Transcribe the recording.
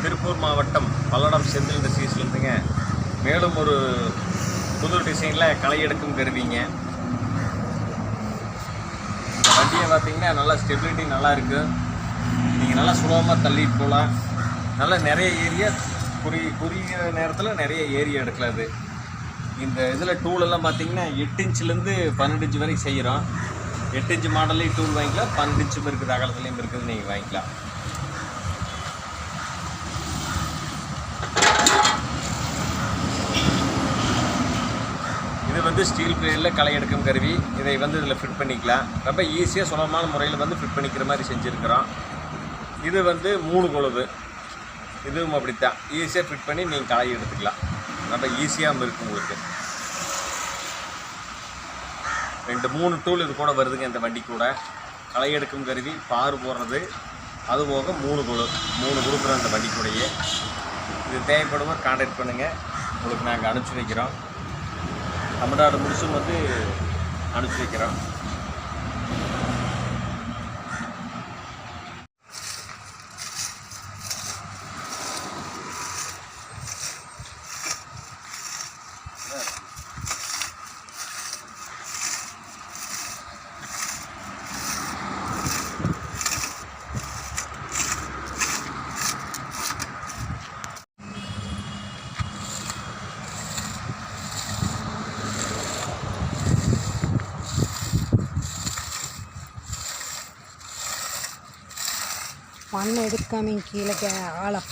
திருப்பூர் மாவட்டம் பல்லடம் செந்தில் இண்டஸ்ட்ரீஸ்லேருந்துங்க மேலும் ஒரு புது டிசைனில் களை எடுக்கும் கருவிங்க. இந்த வண்டியை பார்த்தீங்கன்னா நல்லா ஸ்டெபிலிட்டி நல்லா இருக்குது. நீங்கள் நல்லா சுலபமாக தள்ளிட்டு போகலாம். நல்லா நிறைய ஏரியா குறுகிய நேரத்தில் நிறைய ஏரியா எடுக்கலாம். இது இந்த இதில் டூலெல்லாம் பார்த்தீங்கன்னா 8 இன்ச்சிலேருந்து 12 இன்ச்சு வரைக்கும் செய்கிறோம். 8 இன்ச்சு மாடல்லையும் டூல் வாங்கிக்கலாம், 12 இன்ச்சும் இருக்குது, அகலத்துலேயும் இருக்குது, நீங்கள் வாங்கிக்கலாம். இது வந்து ஸ்டீல் பிளேடில் களை எடுக்கும் கருவி. இதை வந்து இதில் ஃபிட் பண்ணிக்கலாம். ரொம்ப ஈஸியாக சுலபமான முறையில் வந்து ஃபிட் பண்ணிக்கிற மாதிரி செஞ்சுருக்கிறோம். இது வந்து 3 கொழுவு. இதுவும் அப்படித்தான் ஈஸியாக ஃபிட் பண்ணி நீங்கள் களை எடுத்துக்கலாம். ரொம்ப ஈஸியாக இருக்கும். உங்களுக்கு 2-3 டூல் இது கூட வருதுங்க. இந்த வண்டி கூட களை எடுக்கும் கருவி, பாரு போடுறது, அதுபோக 3 கொழு கொடுக்குறோம் இந்த வண்டி கூடையே. இது தேவைப்படுவோம் கான்டாக்ட் பண்ணுங்கள். உங்களுக்கு நாங்கள் அனுப்பிச்சி வைக்கிறோம். தமிழ்நாடு முழுசும் வந்து அனுப்பிச்சி வைக்கிறோம். மண் எடுக்காம கீழே ஆழம்